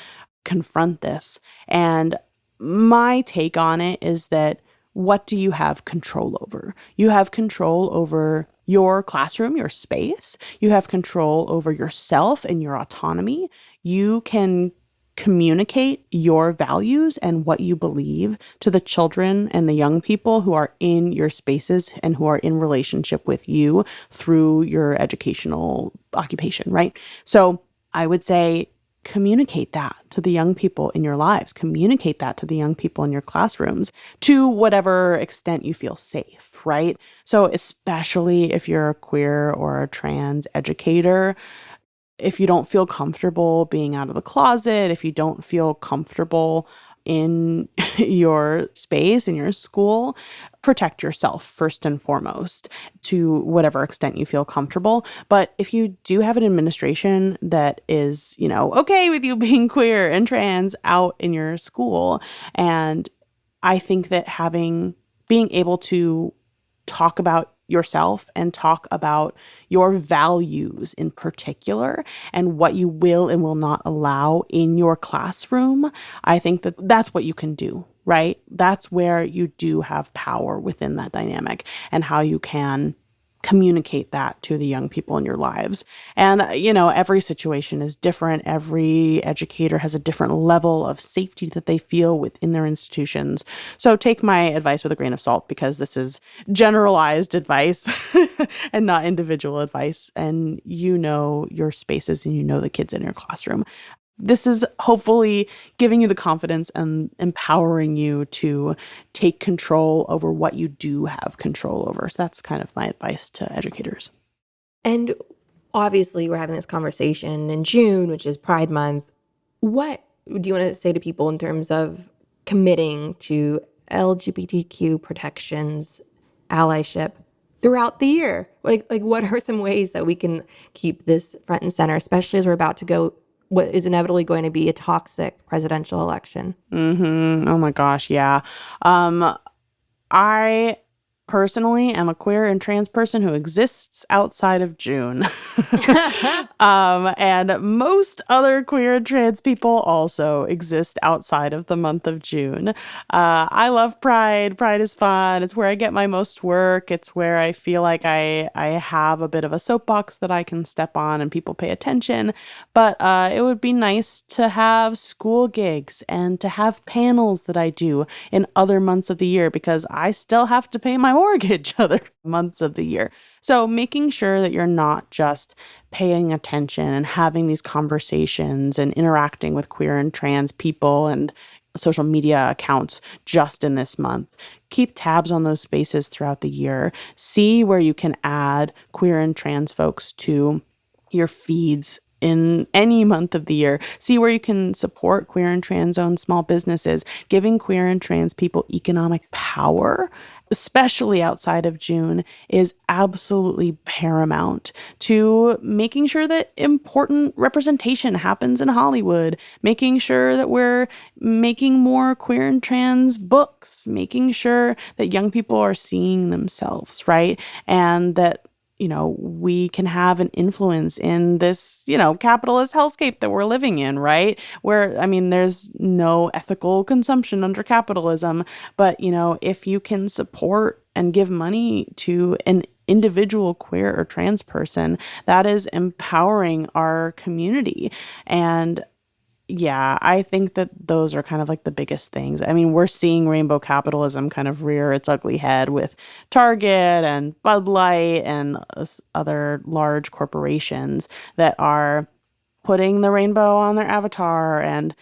confront this? And my take on it is that what do you have control over? You have control over your classroom, your space. You have control over yourself and your autonomy. You can communicate your values and what you believe to the children and the young people who are in your spaces and who are in relationship with you through your educational occupation, right? So I would say communicate that to the young people in your lives. Communicate that to the young people in your classrooms to whatever extent you feel safe, right? So especially if you're a queer or a trans educator, if you don't feel comfortable being out of the closet, if you don't feel comfortable in your space, in your school, protect yourself first and foremost to whatever extent you feel comfortable. But if you do have an administration that is, okay with you being queer and trans out in your school, and I think that being able to talk about yourself and talk about your values in particular and what you will and will not allow in your classroom, I think that that's what you can do, right? That's where you do have power within that dynamic and how you can communicate that to the young people in your lives. And, every situation is different. Every educator has a different level of safety that they feel within their institutions. So take my advice with a grain of salt, because this is generalized advice and not individual advice. And your spaces and the kids in your classroom. This is hopefully giving you the confidence and empowering you to take control over what you do have control over. So that's kind of my advice to educators. And obviously, we're having this conversation in June, which is Pride Month. What do you want to say to people in terms of committing to LGBTQ protections, allyship throughout the year? Like what are some ways that we can keep this front and center, especially as we're about to go what is inevitably going to be a toxic presidential election? Oh my gosh, yeah. I personally am a queer and trans person who exists outside of June. And most other queer and trans people also exist outside of the month of June. I love Pride. Pride is fun. It's where I get my most work. It's where I feel like I have a bit of a soapbox that I can step on and people pay attention. But it would be nice to have school gigs and to have panels that I do in other months of the year, because I still have to pay my mortgage other months of the year. So making sure that you're not just paying attention and having these conversations and interacting with queer and trans people and social media accounts just in this month. Keep tabs on those spaces throughout the year. See where you can add queer and trans folks to your feeds in any month of the year. See where you can support queer and trans-owned small businesses. Giving queer and trans people economic power, especially outside of June, is absolutely paramount to making sure that important representation happens in Hollywood, making sure that we're making more queer and trans books, making sure that young people are seeing themselves, right? And that we can have an influence in this, capitalist hellscape that we're living in, right? Where, there's no ethical consumption under capitalism. But, if you can support and give money to an individual queer or trans person, that is empowering our community. And yeah, I think that those are kind of like the biggest things. We're seeing rainbow capitalism kind of rear its ugly head with Target and Bud Light and other large corporations that are putting the rainbow on their avatar and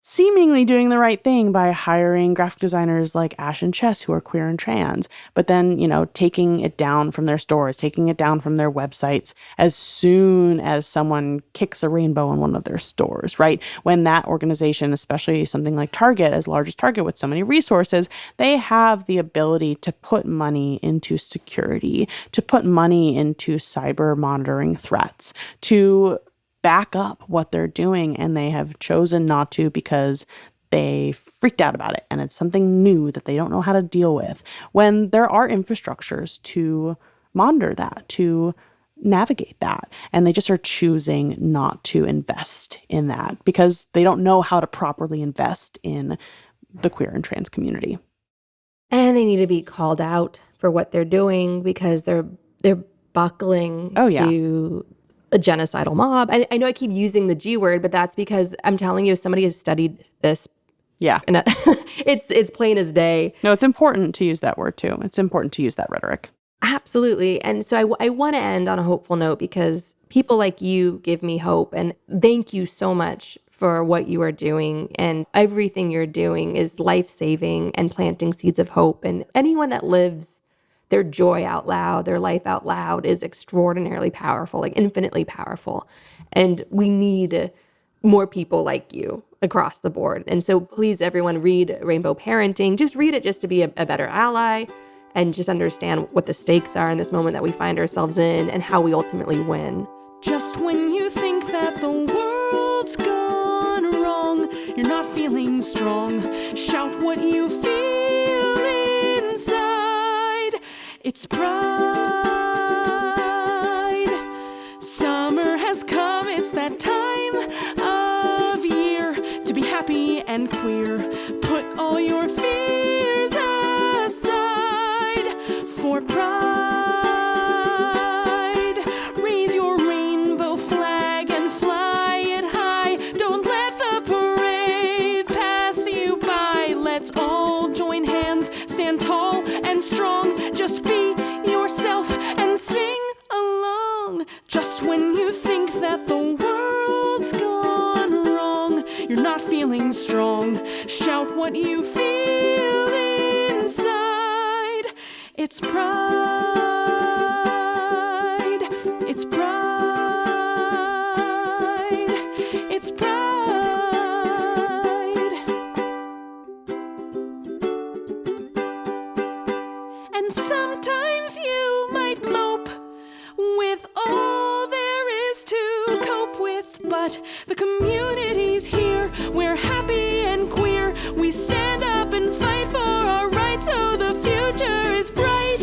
seemingly doing the right thing by hiring graphic designers like Ash and Chess who are queer and trans, but then, taking it down from their stores, taking it down from their websites as soon as someone kicks a rainbow in one of their stores, right? When that organization, especially something like Target, as large as Target with so many resources, they have the ability to put money into security, to put money into cyber monitoring threats, to back up what they're doing, and they have chosen not to because they freaked out about it and it's something new that they don't know how to deal with, when there are infrastructures to monitor that, to navigate that, and they just are choosing not to invest in that because they don't know how to properly invest in the queer and trans community. And they need to be called out for what they're doing because they're buckling to a genocidal mob. I know I keep using the G word, but that's because I'm telling you, somebody has studied this. Yeah. And it's plain as day. No, it's important to use that word too. It's important to use that rhetoric. Absolutely. And so I want to end on a hopeful note because people like you give me hope. And thank you so much for what you are doing. And everything you're doing is life-saving and planting seeds of hope. And anyone that lives their joy out loud, their life out loud is extraordinarily powerful, like infinitely powerful. And we need more people like you across the board. And so please, everyone, read Rainbow Parenting. Just read it just to be a better ally and just understand what the stakes are in this moment that we find ourselves in and how we ultimately win. Just when you think that the world's gone wrong, you're not feeling strong, shout what you feel inside. It's pride. Summer has come, it's that time of year to be happy and queer. Put all your fears aside for pride. Raise your rainbow flag and fly it high. Don't let the parade pass you by. Let's all join hands, stand tall and strong. Just be yourself and sing along. Just when you think that the world's gone wrong, you're not feeling strong, shout what you feel inside. It's pride. It's pride. It's pride. And sometimes you might mope with all there is to cope with, but the community's here. We're happy and queer. We stand up and fight for our rights, so the future is bright.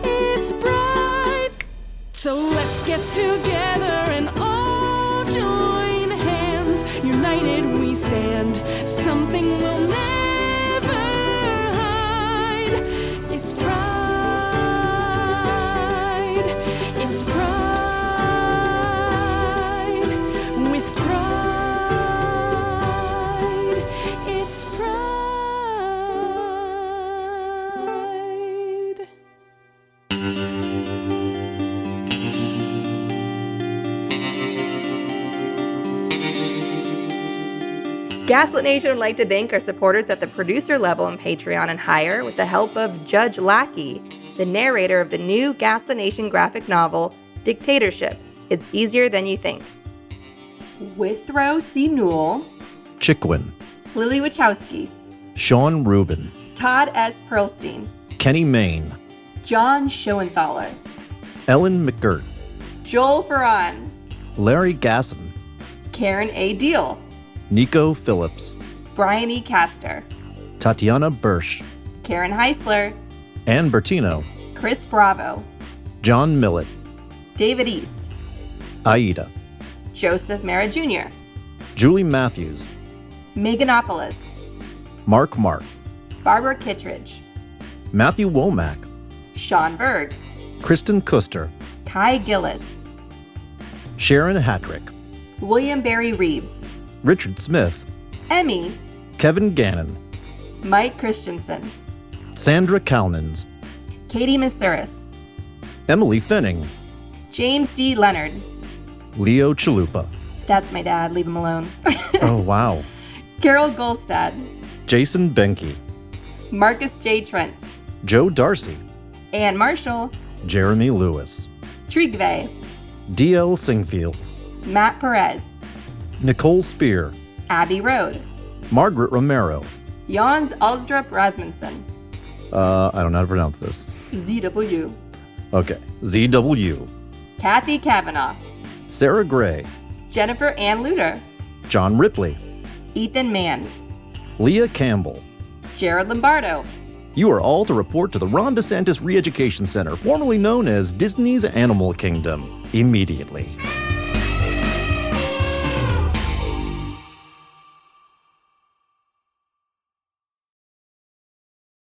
It's bright. So let's get together and all join hands. United we stand. Something we'll never hide. It's pride. It's pride. With pride. It's pride. Gaslit Nation would like to thank our supporters at the producer level on Patreon and higher with the help of Judge Lackey, the narrator of the new Gaslit Nation graphic novel, Dictatorship. It's Easier Than You Think. Withrow C. Newell, Chickwin, Lily Wachowski, Sean Rubin, Todd S. Perlstein, Kenny Main, John Schoenthaler, Ellen McGirt, Joel Ferran, Larry Gasson, Karen A. Deal, Nico Phillips, Brian E. Castor, Tatiana Birsch, Karen Heisler, Ann Bertino, Chris Bravo, John Millett, David East, Aida, Joseph Mara Jr., Julie Matthews, Meganopolis, Mark, Barbara Kittredge, Matthew Womack, Sean Berg, Kristen Kuster, Kai Gillis, Sharon Hatrick, William Barry Reeves, Richard Smith, Emmy, Kevin Gannon, Mike Christensen, Sandra Kalnins, Katie Masuris, Emily Fenning, James D. Leonard. Leo Chalupa. That's my dad, leave him alone. Oh, wow. Carol Golstad, Jason Benke, Marcus J. Trent, Joe Darcy, Ann Marshall, Jeremy Lewis, Trigve, D.L. Singfield, Matt Perez, Nicole Spear, Abby Road, Margaret Romero. Jans Alstrup Rasmussen, I don't know how to pronounce this. ZW, Okay. ZW, Kathy Kavanaugh, Sarah Gray, Jennifer Ann Luter, John Ripley, Ethan Mann, Leah Campbell. Jared Lombardo, You are all to report to the Ron DeSantis Re-Education Center, formerly known as Disney's Animal Kingdom, immediately.